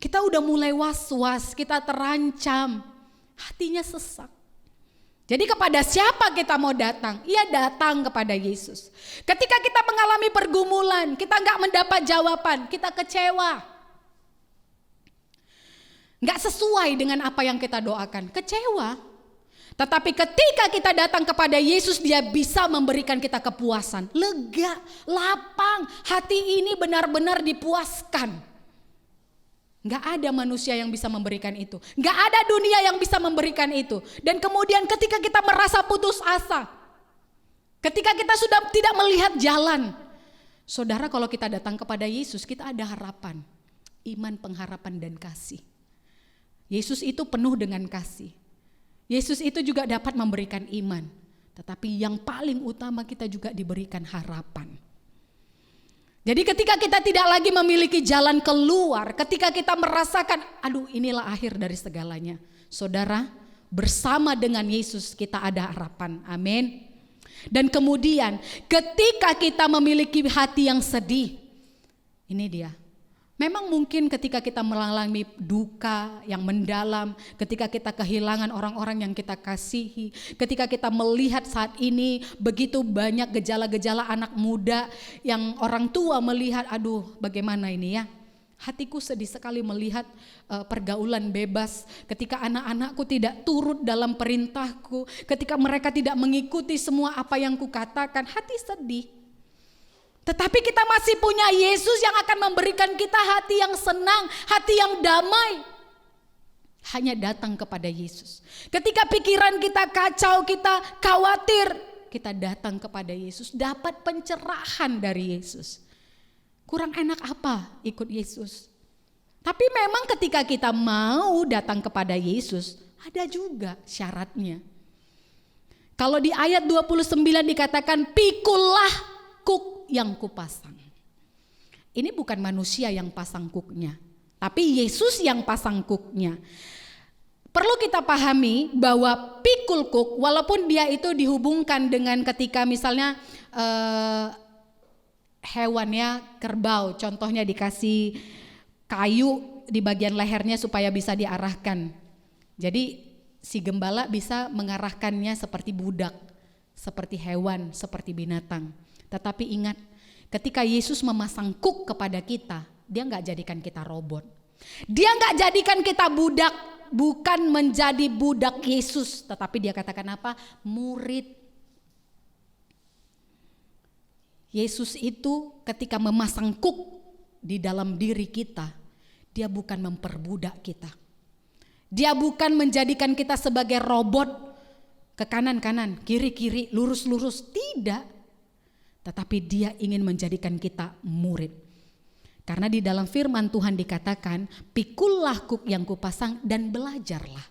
Kita udah mulai was-was, kita terancam, hatinya sesak. Jadi kepada siapa kita mau datang? Ia datang kepada Yesus. Ketika kita mengalami pergumulan, kita gak mendapat jawaban, kita kecewa. Gak sesuai dengan apa yang kita doakan, kecewa. Tetapi ketika kita datang kepada Yesus, dia bisa memberikan kita kepuasan, lega, lapang, hati ini benar-benar dipuaskan. Gak ada manusia yang bisa memberikan itu, gak ada dunia yang bisa memberikan itu. Dan kemudian ketika kita merasa putus asa, ketika kita sudah tidak melihat jalan, saudara, kalau kita datang kepada Yesus, kita ada harapan, iman, pengharapan, dan kasih. Yesus itu penuh dengan kasih. Yesus itu juga dapat memberikan iman. Tetapi yang paling utama kita juga diberikan harapan. Jadi ketika kita tidak lagi memiliki jalan keluar, ketika kita merasakan, aduh inilah akhir dari segalanya. Saudara, bersama dengan Yesus kita ada harapan, amin. Dan kemudian ketika kita memiliki hati yang sedih, ini dia. Memang mungkin ketika kita mengalami duka yang mendalam, ketika kita kehilangan orang-orang yang kita kasihi, ketika kita melihat saat ini begitu banyak gejala-gejala anak muda yang orang tua melihat, aduh bagaimana ini ya. Hatiku sedih sekali melihat pergaulan bebas, ketika anak-anakku tidak turut dalam perintahku, ketika mereka tidak mengikuti semua apa yang kukatakan, hati sedih. Tetapi kita masih punya Yesus yang akan memberikan kita hati yang senang, hati yang damai. Hanya datang kepada Yesus. Ketika pikiran kita kacau, kita khawatir, kita datang kepada Yesus, dapat pencerahan dari Yesus. Kurang enak apa ikut Yesus? Tapi memang ketika kita mau datang kepada Yesus, ada juga syaratnya. Kalau di ayat 29 dikatakan, pikullah kuk yang kupasang. Ini bukan manusia yang pasang kuknya, tapi Yesus yang pasang kuknya. Perlu kita pahami bahwa pikul kuk, walaupun dia itu dihubungkan dengan ketika misalnya hewannya kerbau, contohnya dikasih kayu di bagian lehernya supaya bisa diarahkan. Jadi si gembala bisa mengarahkannya seperti budak, seperti hewan, seperti binatang. Tetapi ingat, ketika Yesus memasang kuk kepada kita, dia gak jadikan kita robot. Dia gak jadikan kita budak, bukan menjadi budak Yesus. Tetapi dia katakan apa? Murid. Yesus itu ketika memasang kuk di dalam diri kita, dia bukan memperbudak kita. Dia bukan menjadikan kita sebagai robot, ke kanan-kanan, kiri-kiri, lurus-lurus, tidak. Tetapi dia ingin menjadikan kita murid. Karena di dalam firman Tuhan dikatakan, pikullah kuk yang kupasang dan belajarlah.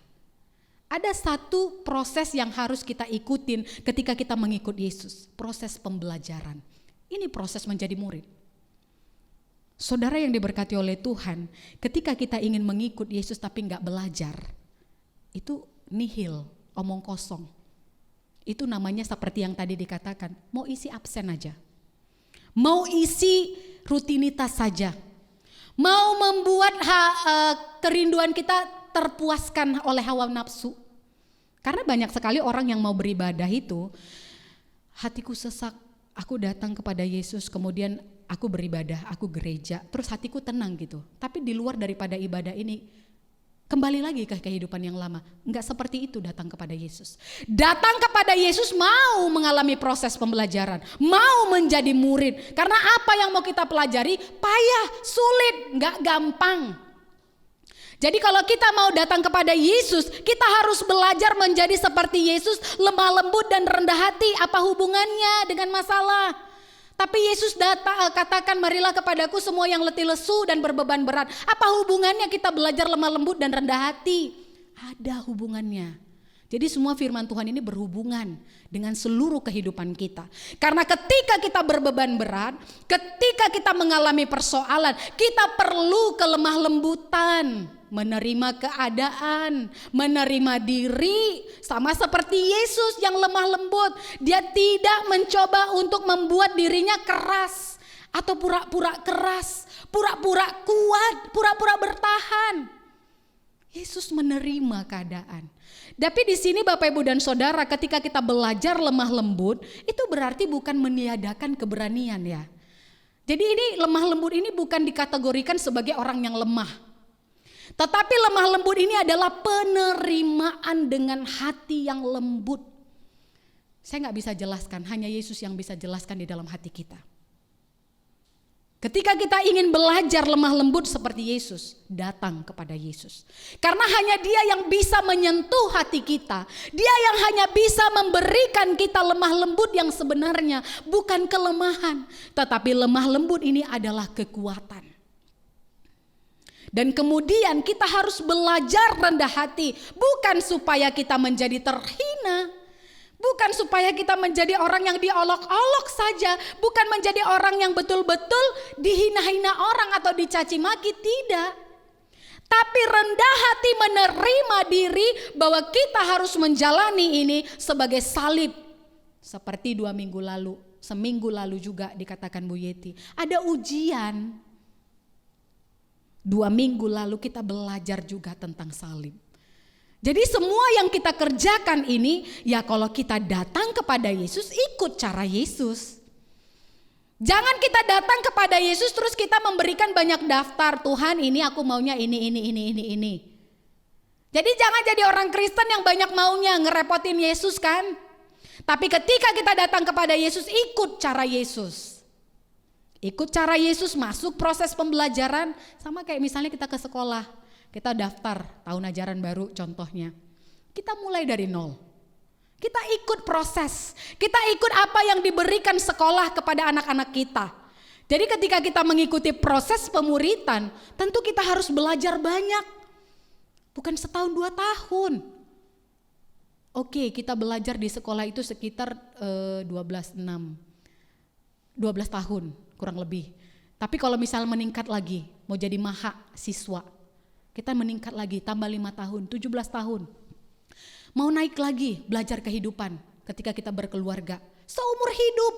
Ada satu proses yang harus kita ikutin ketika kita mengikut Yesus. Proses pembelajaran. Ini proses menjadi murid. Saudara yang diberkati oleh Tuhan, ketika kita ingin mengikut Yesus tapi gak belajar, itu nihil, omong kosong. Itu namanya seperti yang tadi dikatakan, mau isi absen aja. Mau isi rutinitas saja. Mau membuat kerinduan kita terpuaskan oleh hawa nafsu. Karena banyak sekali orang yang mau beribadah itu, hatiku sesak, aku datang kepada Yesus, kemudian aku beribadah, aku gereja, terus hatiku tenang gitu. Tapi di luar daripada ibadah ini, kembali lagi ke kehidupan yang lama. Enggak seperti itu datang kepada Yesus. Datang kepada Yesus mau mengalami proses pembelajaran, mau menjadi murid. Karena apa yang mau kita pelajari payah, sulit, enggak gampang. Jadi kalau kita mau datang kepada Yesus, kita harus belajar menjadi seperti Yesus, lemah lembut dan rendah hati. Apa hubungannya dengan masalah? Tapi Yesus katakan, marilah kepadaku semua yang letih lesu dan berbeban berat. Apa hubungannya kita belajar lemah lembut dan rendah hati? Ada hubungannya. Jadi semua firman Tuhan ini berhubungan dengan seluruh kehidupan kita. Karena ketika kita berbeban berat, ketika kita mengalami persoalan, kita perlu kelemah lembutan, menerima keadaan, menerima diri. Sama seperti Yesus yang lemah lembut, dia tidak mencoba untuk membuat dirinya keras atau pura-pura keras, pura-pura kuat, pura-pura bertahan. Yesus menerima keadaan. Tapi di sini Bapak Ibu dan Saudara, ketika kita belajar lemah lembut, itu berarti bukan meniadakan keberanian ya. Jadi ini lemah lembut ini bukan dikategorikan sebagai orang yang lemah. Tetapi lemah lembut ini adalah penerimaan dengan hati yang lembut. Saya gak bisa jelaskan, hanya Yesus yang bisa jelaskan di dalam hati kita. Ketika kita ingin belajar lemah lembut seperti Yesus, datang kepada Yesus. Karena hanya Dia yang bisa menyentuh hati kita. Dia yang hanya bisa memberikan kita lemah lembut yang sebenarnya bukan kelemahan. Tetapi lemah lembut ini adalah kekuatan. Dan kemudian kita harus belajar rendah hati. Bukan supaya kita menjadi terhina. Bukan supaya kita menjadi orang yang diolok-olok saja, bukan menjadi orang yang betul-betul dihina-hina orang atau dicaci maki, tidak. Tapi rendah hati menerima diri bahwa kita harus menjalani ini sebagai salib. Seperti 2 minggu lalu, seminggu lalu juga dikatakan Bu Yeti, ada ujian. 2 minggu lalu kita belajar juga tentang salib. Jadi semua yang kita kerjakan ini, ya kalau kita datang kepada Yesus, ikut cara Yesus. Jangan kita datang kepada Yesus terus kita memberikan banyak daftar, Tuhan ini aku maunya ini. Jadi jangan jadi orang Kristen yang banyak maunya, ngerepotin Yesus kan. Tapi ketika kita datang kepada Yesus, ikut cara Yesus. Ikut cara Yesus, masuk proses pembelajaran, sama kayak misalnya kita ke sekolah. Kita daftar tahun ajaran baru contohnya. Kita mulai dari nol. Kita ikut proses. Kita ikut apa yang diberikan sekolah kepada anak-anak kita. Jadi ketika kita mengikuti proses pemuritan, tentu kita harus belajar banyak. Bukan setahun 2 tahun. Oke, kita belajar di sekolah itu sekitar 12 tahun kurang lebih. Tapi kalau misal meningkat lagi, mau jadi maha siswa, kita meningkat lagi, tambah 5 tahun, 17 tahun. Mau naik lagi, belajar kehidupan ketika kita berkeluarga. Seumur hidup.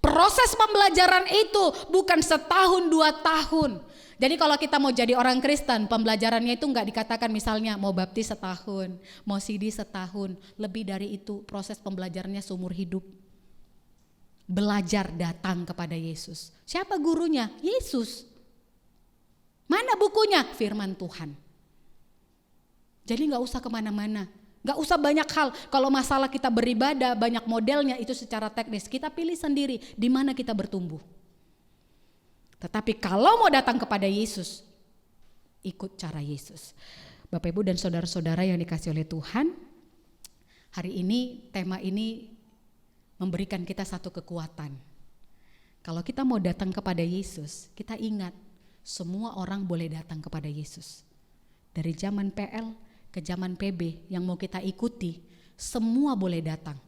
Proses pembelajaran itu bukan setahun 2 tahun. Jadi kalau kita mau jadi orang Kristen, pembelajarannya itu enggak dikatakan misalnya mau baptis setahun, mau CD setahun. Lebih dari itu, proses pembelajarannya seumur hidup. Belajar datang kepada Yesus. Siapa gurunya? Yesus. Mana bukunya? Firman Tuhan. Jadi gak usah kemana-mana. Gak usah banyak hal. Kalau masalah kita beribadah, banyak modelnya itu secara teknis. Kita pilih sendiri di mana kita bertumbuh. Tetapi kalau mau datang kepada Yesus, ikut cara Yesus. Bapak Ibu dan saudara-saudara yang dikasih oleh Tuhan, hari ini tema ini memberikan kita satu kekuatan. Kalau kita mau datang kepada Yesus, kita ingat semua orang boleh datang kepada Yesus. Dari zaman PL ke zaman PB yang mau kita ikuti, semua boleh datang.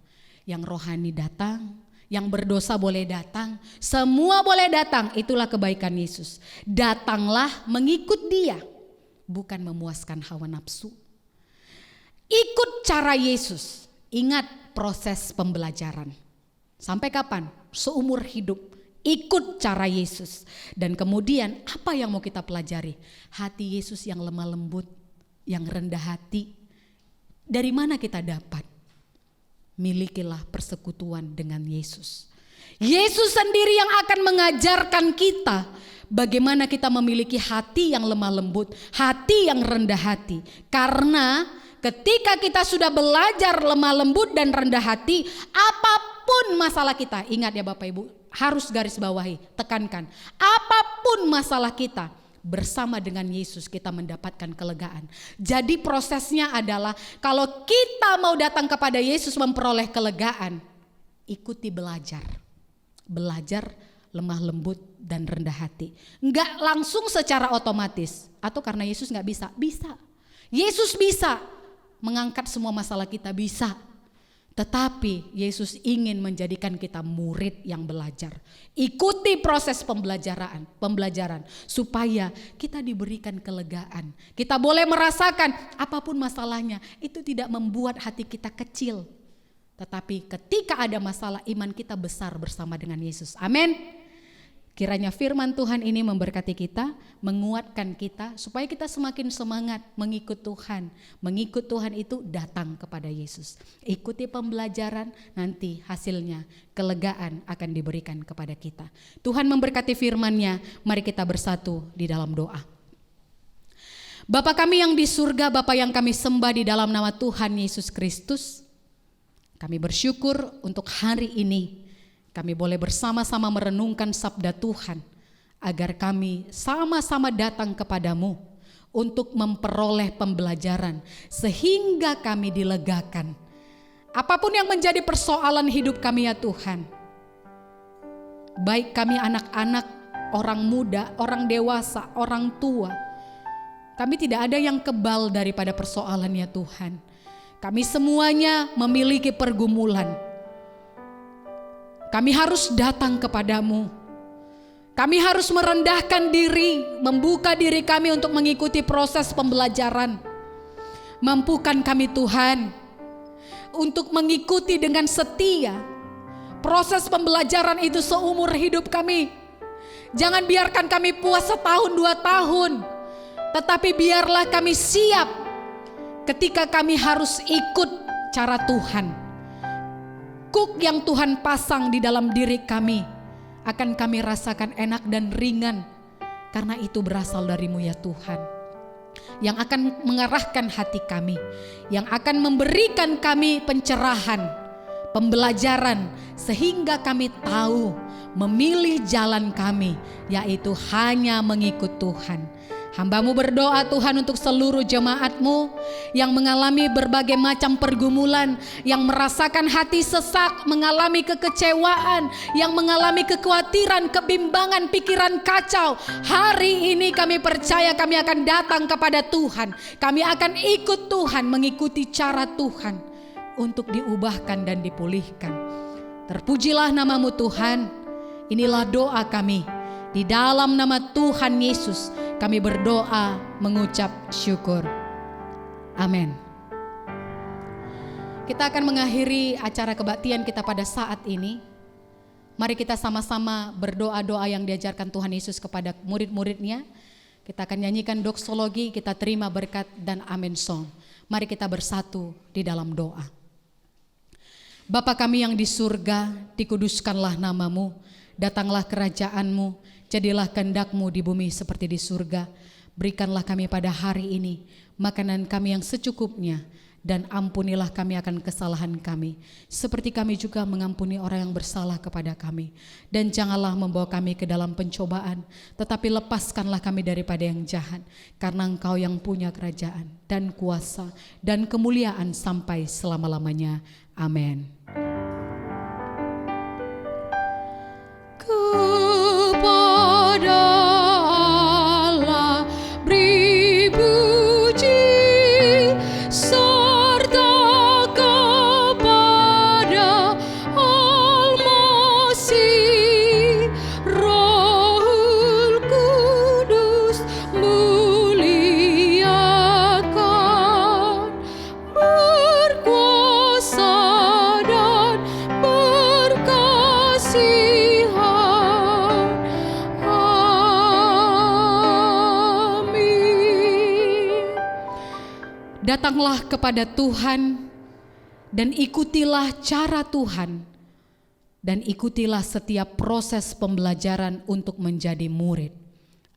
Yang rohani datang, yang berdosa boleh datang, semua boleh datang. Itulah kebaikan Yesus. Datanglah mengikut Dia, bukan memuaskan hawa nafsu. Ikut cara Yesus. Ingat proses pembelajaran. Sampai kapan? Seumur hidup. Ikut cara Yesus. Dan kemudian apa yang mau kita pelajari? Hati Yesus yang lemah lembut, yang rendah hati. Dari mana kita dapat? Milikilah persekutuan dengan Yesus. Yesus sendiri yang akan mengajarkan kita bagaimana kita memiliki hati yang lemah lembut, hati yang rendah hati. Karena ketika kita sudah belajar lemah lembut dan rendah hati, apapun masalah kita, ingat ya Bapak Ibu, harus garis bawahi, tekankan. Apapun masalah kita, bersama dengan Yesus kita mendapatkan kelegaan. Jadi prosesnya adalah kalau kita mau datang kepada Yesus memperoleh kelegaan, ikuti belajar. Belajar lemah lembut dan rendah hati. Enggak langsung secara otomatis. Atau karena Yesus enggak bisa? Bisa. Yesus bisa mengangkat semua masalah kita, bisa. Tetapi Yesus ingin menjadikan kita murid yang belajar. Ikuti proses pembelajaran supaya kita diberikan kelegaan. Kita boleh merasakan apapun masalahnya, itu tidak membuat hati kita kecil. Tetapi ketika ada masalah, iman kita besar bersama dengan Yesus. Amin. Kiranya firman Tuhan ini memberkati kita, menguatkan kita supaya kita semakin semangat mengikut Tuhan. Mengikut Tuhan itu datang kepada Yesus. Ikuti pembelajaran, nanti hasilnya kelegaan akan diberikan kepada kita. Tuhan memberkati firman-Nya, mari kita bersatu di dalam doa. Bapa kami yang di surga, Bapa yang kami sembah di dalam nama Tuhan Yesus Kristus, kami bersyukur untuk hari ini. Kami boleh bersama-sama merenungkan sabda Tuhan agar kami sama-sama datang kepadamu untuk memperoleh pembelajaran sehingga kami dilegakan. Apapun yang menjadi persoalan hidup kami ya Tuhan, baik kami anak-anak, orang muda, orang dewasa, orang tua, kami tidak ada yang kebal daripada persoalan ya Tuhan. Kami semuanya memiliki pergumulan. Kami harus datang kepadamu. Kami harus merendahkan diri, membuka diri kami untuk mengikuti proses pembelajaran. Mampukan kami Tuhan untuk mengikuti dengan setia proses pembelajaran itu seumur hidup kami. Jangan biarkan kami puas 1 tahun 2 tahun, tetapi biarlah kami siap ketika kami harus ikut cara Tuhan. Kuk yang Tuhan pasang di dalam diri kami akan kami rasakan enak dan ringan, karena itu berasal dari-Mu ya Tuhan, yang akan mengarahkan hati kami, yang akan memberikan kami pencerahan, pembelajaran, sehingga kami tahu memilih jalan kami, yaitu hanya mengikut Tuhan. Hamba-Mu berdoa Tuhan untuk seluruh jemaat-Mu yang mengalami berbagai macam pergumulan, yang merasakan hati sesak, mengalami kekecewaan, yang mengalami kekhawatiran, kebimbangan, pikiran kacau. Hari ini kami percaya kami akan datang kepada Tuhan. Kami akan ikut Tuhan, mengikuti cara Tuhan untuk diubahkan dan dipulihkan. Terpujilah nama-Mu Tuhan. Inilah doa kami. Di dalam nama Tuhan Yesus kami berdoa mengucap syukur. Amin. Kita akan mengakhiri acara kebaktian kita pada saat ini. Mari kita sama-sama berdoa-doa yang diajarkan Tuhan Yesus kepada murid-muridnya. Kita akan nyanyikan doksologi, kita terima berkat dan amin song. Mari kita bersatu di dalam doa. Bapa kami yang di surga, dikuduskanlah nama-Mu, datanglah kerajaan-Mu, jadilah kehendak-Mu di bumi seperti di surga. Berikanlah kami pada hari ini makanan kami yang secukupnya, dan ampunilah kami akan kesalahan kami, seperti kami juga mengampuni orang yang bersalah kepada kami. Dan janganlah membawa kami ke dalam pencobaan, tetapi lepaskanlah kami daripada yang jahat, karena Engkau yang punya kerajaan dan kuasa dan kemuliaan sampai selama-lamanya. Amin. Datanglah kepada Tuhan dan ikutilah cara Tuhan, dan ikutilah setiap proses pembelajaran untuk menjadi murid.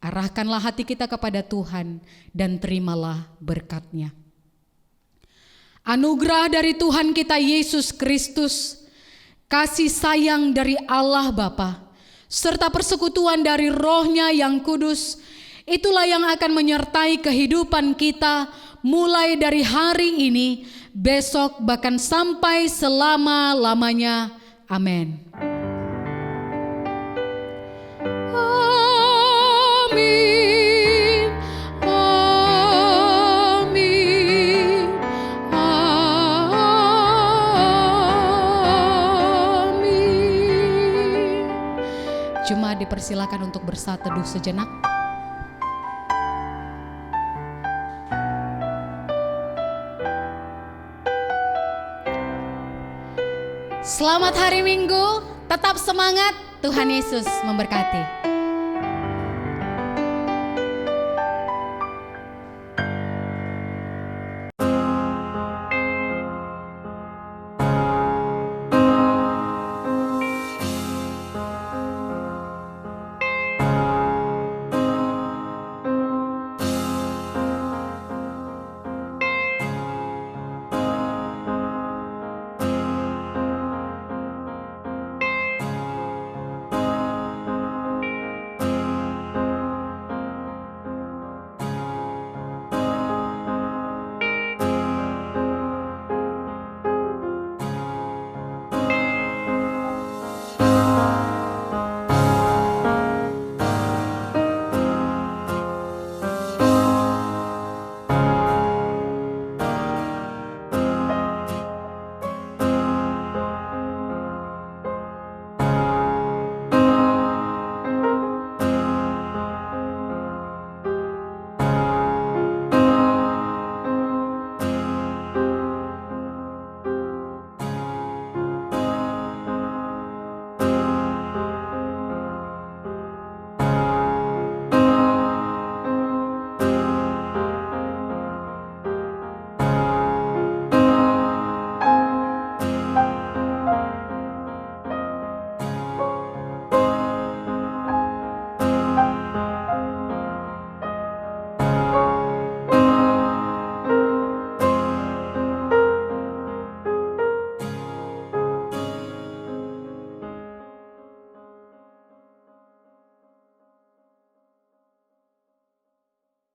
Arahkanlah hati kita kepada Tuhan dan terimalah berkat-Nya. Anugerah dari Tuhan kita Yesus Kristus, kasih sayang dari Allah Bapa, serta persekutuan dari Roh-Nya yang kudus, itulah yang akan menyertai kehidupan kita mulai dari hari ini, besok, bahkan sampai selama-lamanya. Amin. Amin. Amin. Amin. Jemaat dipersilakan untuk bersaat teduh sejenak. Selamat hari Minggu, tetap semangat, Tuhan Yesus memberkati.